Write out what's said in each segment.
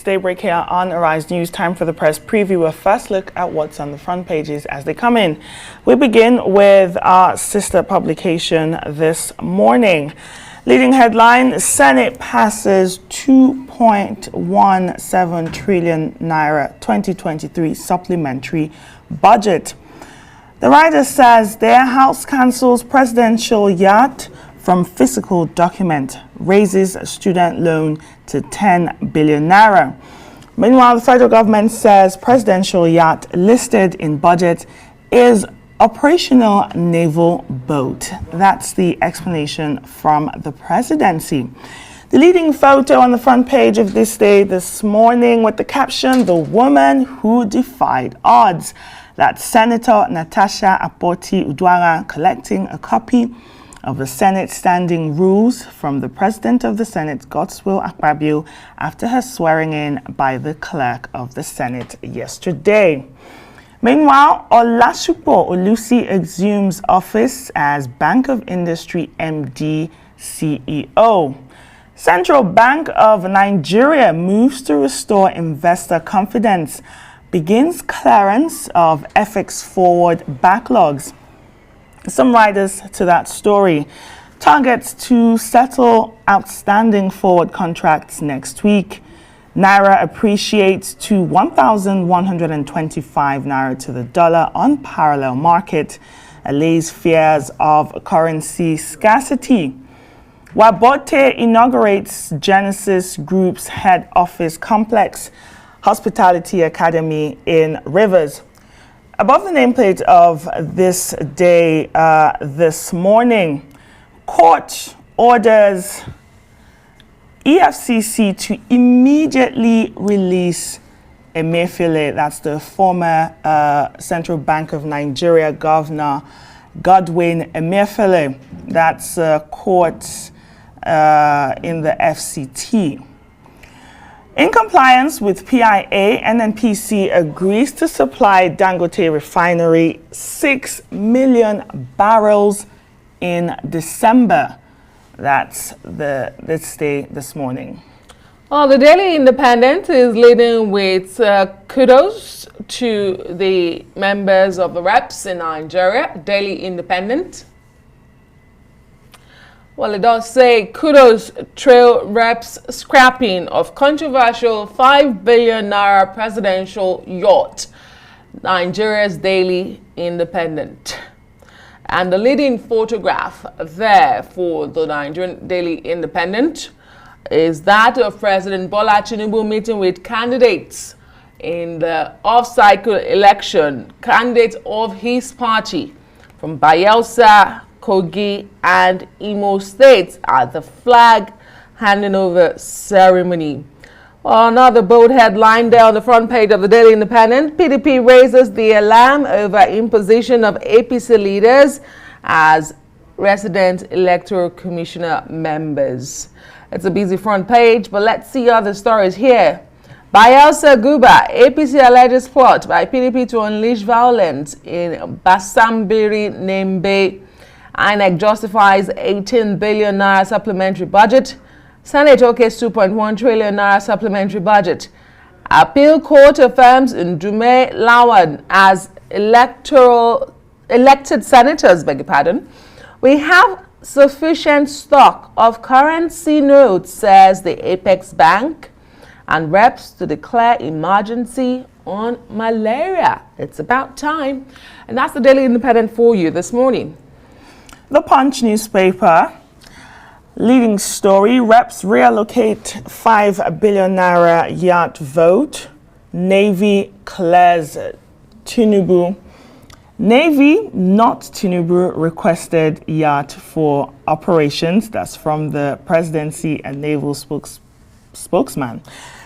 It's Daybreak here on Arise News. Time for the press preview. A first look at what's on the front pages as they come in. We begin with our sister publication this morning. Leading headline, Senate passes 2.17 trillion naira 2023 supplementary budget. The writer says their House cancels presidential yacht from fiscal document, raises student loan to 10 billion naira. Meanwhile, the federal government says presidential yacht listed in budget is operational naval boat. That's the explanation from the presidency. The leading photo on the front page of This Day this morning with the caption, "The woman who defied odds." That's Senator Natasha Akpoti-Uduaghan collecting a copy of the Senate standing rules from the President of the Senate, Godswill Akpabio, after her swearing in by the clerk of the Senate yesterday. Meanwhile, Olasupo Olusi exhumes office as Bank of Industry MD CEO. Central Bank of Nigeria moves to restore investor confidence, begins clearance of FX forward backlogs. Some riders to that story. Targets to settle outstanding forward contracts next week. Naira appreciates to 1,125 naira to the dollar on parallel market, allays fears of currency scarcity. Wabote inaugurates Genesis Group's head office complex, Hospitality Academy in Rivers. Above the nameplate of This Day this morning, court orders EFCC to immediately release Emefiele, that's the former Central Bank of Nigeria Governor Godwin Emefiele. That's court in the FCT. In compliance with PIA, NNPC agrees to supply Dangote Refinery 6 million barrels in December. That's This Day this morning. Well, the Daily Independent is leading with kudos to the members of the reps in Nigeria. Daily Independent. Well, it does say kudos trail reps scrapping of controversial 5 billion naira presidential yacht. Nigeria's Daily Independent. And the leading photograph there for the Nigerian Daily Independent is that of President Bola Tinubu meeting with candidates in the off-cycle election, candidates of his party from Bayelsa, Kogi and Imo states at the flag handing over ceremony. Well, another bold headline there on the front page of the Daily Independent. PDP raises the alarm over imposition of APC leaders as resident electoral commissioner members. It's a busy front page, but let's see other stories here. Bayelsa Guba, APC alleges plot by PDP to unleash violence in Basambiri Nembe. INEC justifies 18 billion naira supplementary budget. Senate okays 2.1 trillion naira supplementary budget. Appeal court affirms Ndume Lawan as elected senators, beg your pardon. We have sufficient stock of currency notes, says the Apex Bank, and reps to declare emergency on malaria. It's about time. And that's the Daily Independent for you this morning. The Punch newspaper, leading story, reps reallocate 5 billion naira yacht vote. Navy clears Tinubu. Navy, not Tinubu, requested yacht for operations. That's from the presidency and naval spokesman.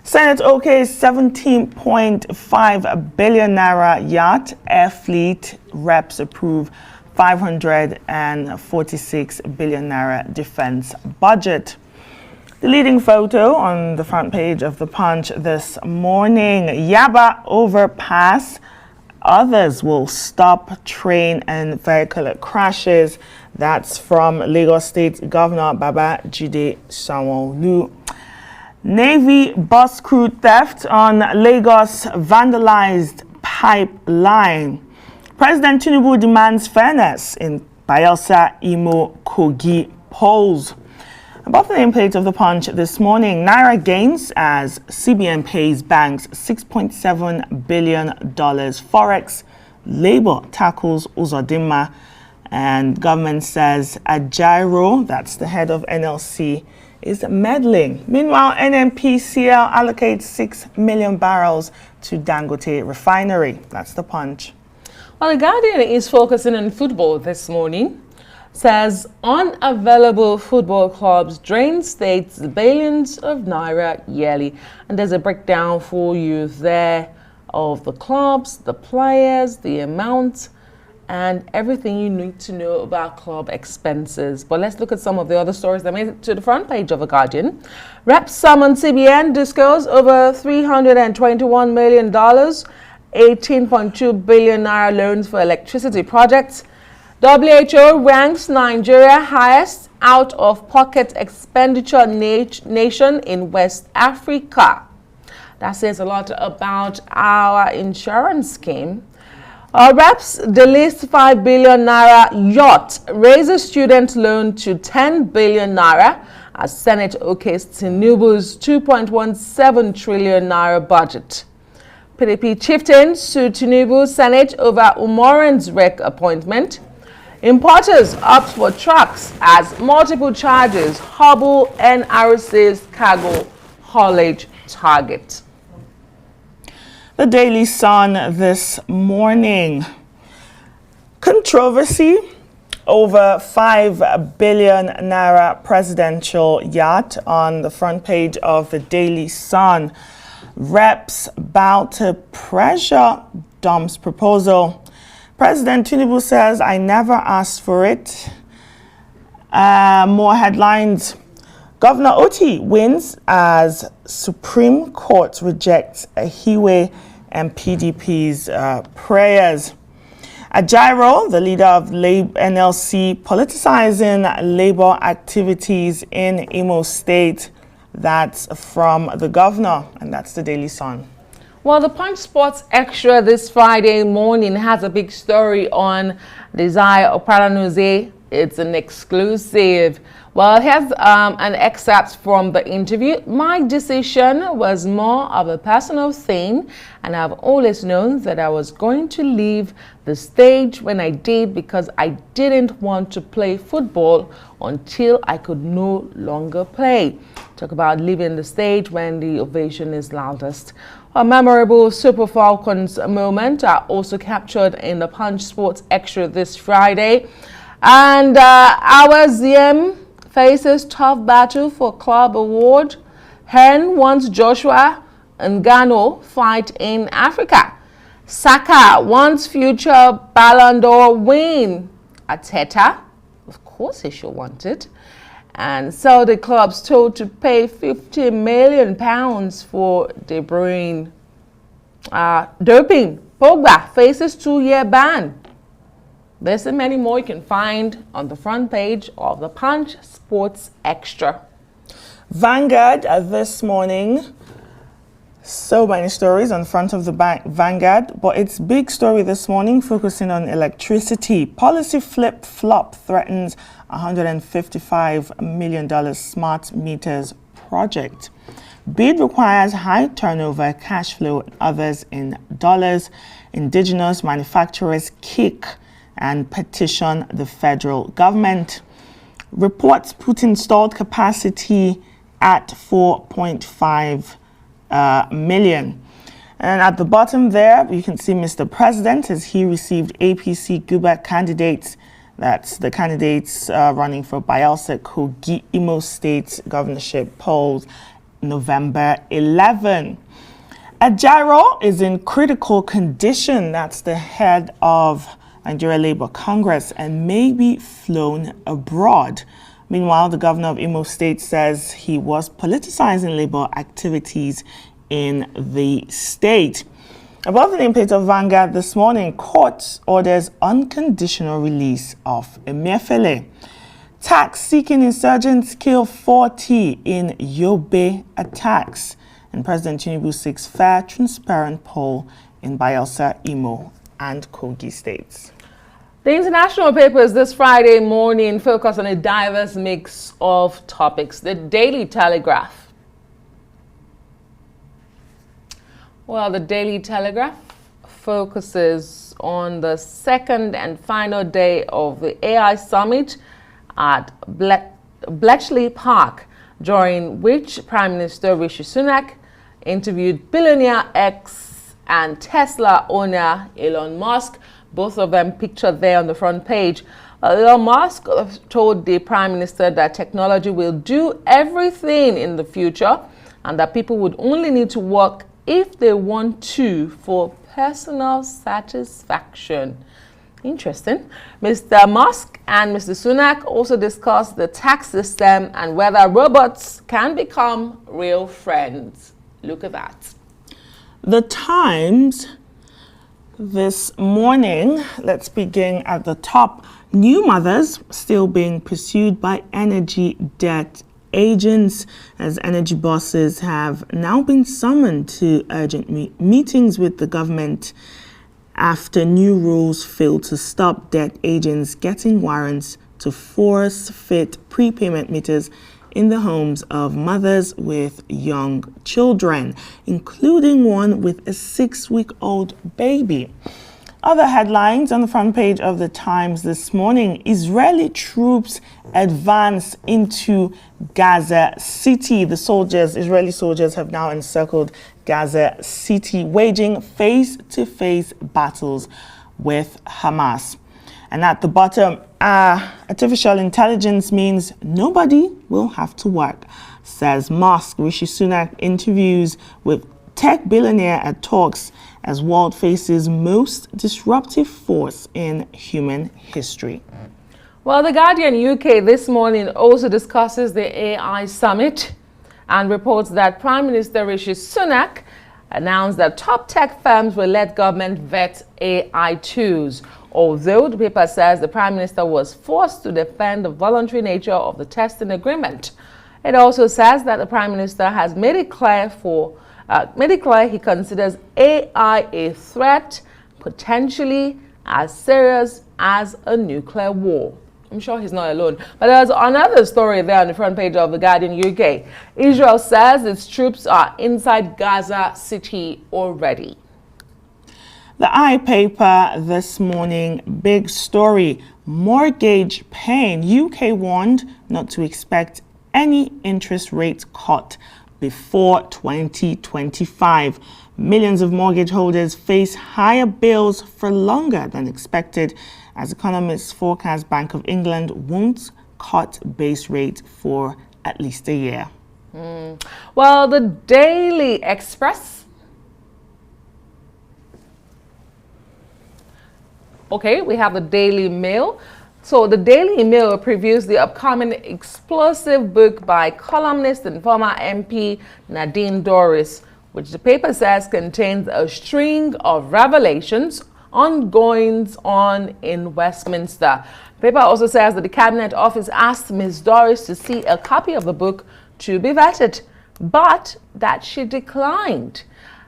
Senate okays 17.5 billion naira yacht. Air Fleet reps approve 546 billion naira defense budget. The leading photo on the front page of the Punch this morning, Yaba overpass. Others will stop train and vehicle crashes. That's from Lagos State Governor Babajide Sanwo-Olu. Navy bus crew theft on Lagos vandalized pipeline. President Tinubu demands fairness in Bayelsa, Imo, Kogi polls. Above the nameplate of the Punch this morning, Naira gains as CBN pays banks $6.7 billion. Forex Labour tackles Uzodinma, and government says Ajaero, that's the head of NLC, is meddling. Meanwhile, NNPCL allocates 6 million barrels to Dangote refinery. That's the Punch. Well, the Guardian is focusing on football this morning. Says unavailable football clubs drain states billions of naira yearly. And there's a breakdown for you there of the clubs, the players, the amount, and everything you need to know about club expenses. But let's look at some of the other stories that made it to the front page of The Guardian. Reps summon CBN disclose over $321 million, 18.2 billion naira loans for electricity projects. WHO ranks Nigeria highest out-of-pocket expenditure nation in West Africa. That says a lot about our insurance scheme. Reps delist 5 billion naira yacht, raises student loan to 10 billion naira as Senate okays Tinubu's 2.17 trillion naira budget. PDP chieftains to Tinubu Senate over Umoran's rec appointment. Importers opt for trucks as multiple charges hobble NRC's cargo haulage target. The Daily Sun this morning. Controversy over 5 billion naira presidential yacht on the front page of the Daily Sun. Reps bow to pressure, dumps proposal. President Tinubu says, I never asked for it. More headlines. Governor Oti wins as Supreme Court rejects Ahiwe and PDP's prayers. Ajaero, the leader of NLC, politicizing labor activities in Imo State. That's from the governor, and that's the Daily Sun. Well, the Punch Sports Extra this Friday morning has a big story on Desire Oparanuze. It's an exclusive. Well, here's an excerpt from the interview. My decision was more of a personal thing, and I've always known that I was going to leave the stage when I did because I didn't want to play football until I could no longer play. Talk about leaving the stage when the ovation is loudest. A memorable Super Falcons moment are also captured in the Punch Sports Extra this Friday. And our ZM faces tough battle for club award. Hen wants Joshua and Gano fight in Africa. Saka wants future Ballon d'Or win. Ateta, of course he should want it. And so the club's told to pay £50 million for De Bruyne. Doping. Pogba faces 2-year ban. This and many more you can find on the front page of the Punch Sports Extra. Vanguard this morning. So many stories on front of the Vanguard, but its big story this morning focusing on electricity. Policy flip-flop threatens $155 million smart meters project. Bid requires high turnover, cash flow, and others in dollars. Indigenous manufacturers kick and petition the federal government. Reports put installed capacity at 4.5 million. And at the bottom there, you can see Mr. President as he received APC Guba candidates. That's the candidates running for Bayelsa Kogi Imo State governorship polls November 11. Ajaero is in critical condition. That's the head of Nigeria Labour Congress and may be flown abroad. Meanwhile, the governor of Imo State says he was politicizing labor activities in the state. Above the nameplate of Vanguard this morning, court orders unconditional release of Emefiele. Tax-seeking insurgents kill 40 in Yobe attacks. And President Tinubu seeks fair, transparent poll in Bayelsa, Imo, and Kogi states. The international papers this Friday morning focus on a diverse mix of topics. The Daily Telegraph. Well, the Daily Telegraph focuses on the second and final day of the AI Summit at Bletchley Park, during which Prime Minister Rishi Sunak interviewed billionaire X and Tesla owner Elon Musk, both of them pictured there on the front page. Elon Musk told the Prime Minister that technology will do everything in the future and that people would only need to work if they want to for personal satisfaction. Interesting. Mr. Musk and Mr. Sunak also discussed the tax system and whether robots can become real friends. Look at that. The Times this morning, let's begin at the top. New mothers still being pursued by energy debt agents, as energy bosses have now been summoned to urgent meetings with the government after new rules failed to stop debt agents getting warrants to force fit prepayment meters in the homes of mothers with young children, including one with a 6-week-old baby. Other headlines on the front page of the Times this morning: Israeli troops advance into Gaza City. Israeli soldiers have now encircled Gaza City, waging face-to-face battles with Hamas. And at the bottom, artificial intelligence means nobody will have to work, says Musk. Rishi Sunak interviews with tech billionaire at talks as world faces most disruptive force in human history. Well, The Guardian UK this morning also discusses the AI summit and reports that Prime Minister Rishi Sunak announced that top tech firms will let government vet AI tools, although the paper says the Prime Minister was forced to defend the voluntary nature of the testing agreement. It also says that the Prime Minister has made it clear he considers AI a threat potentially as serious as a nuclear war. I'm sure he's not alone. But there's another story there on the front page of The Guardian UK. Israel says its troops are inside Gaza City already. The I-Paper this morning, big story: mortgage pain. UK warned not to expect any interest rate cut before 2025. Millions of mortgage holders face higher bills for longer than expected, as economists forecast Bank of England won't cut base rate for at least a year. Well, the Daily Express. Okay, we have the Daily Mail. So the Daily Mail previews the upcoming explosive book by columnist and former MP Nadine Dorries, which the paper says contains a string of revelations ongoings on in Westminster. The paper also says that the Cabinet Office asked Ms. Dorries to see a copy of the book to be vetted, but that she declined.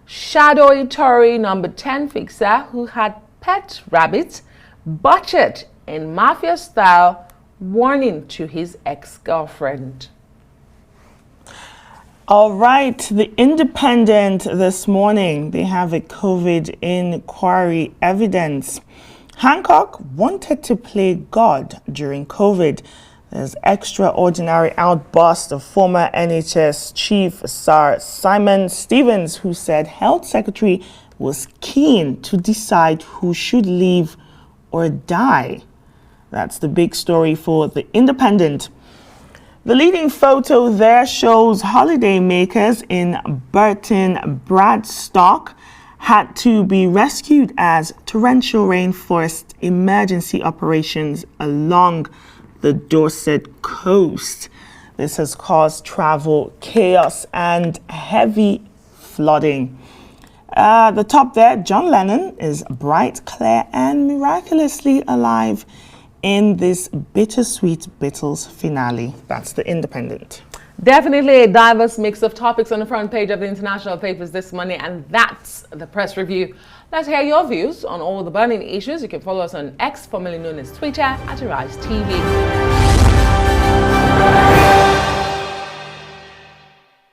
Shadowy Tory number 10 fixer who had pet rabbits butchered in mafia style, warning to his ex-girlfriend. All right, The Independent this morning, they have a COVID inquiry evidence. Hancock wanted to play God during COVID. There's extraordinary outburst of former NHS Chief Sir Simon Stevens, who said Health Secretary was keen to decide who should leave or die. That's the big story for The Independent. The leading photo there shows holidaymakers in Burton Bradstock had to be rescued as torrential rain forced emergency operations along the Dorset coast. This has caused travel chaos and heavy flooding. The top there, John Lennon is bright, clear, and miraculously alive in this bittersweet Beatles finale. That's The Independent. Definitely a diverse mix of topics on the front page of the international papers this morning, and that's the press review. Let's hear your views on all the burning issues. You can follow us on X, formerly known as Twitter, @AriseTV.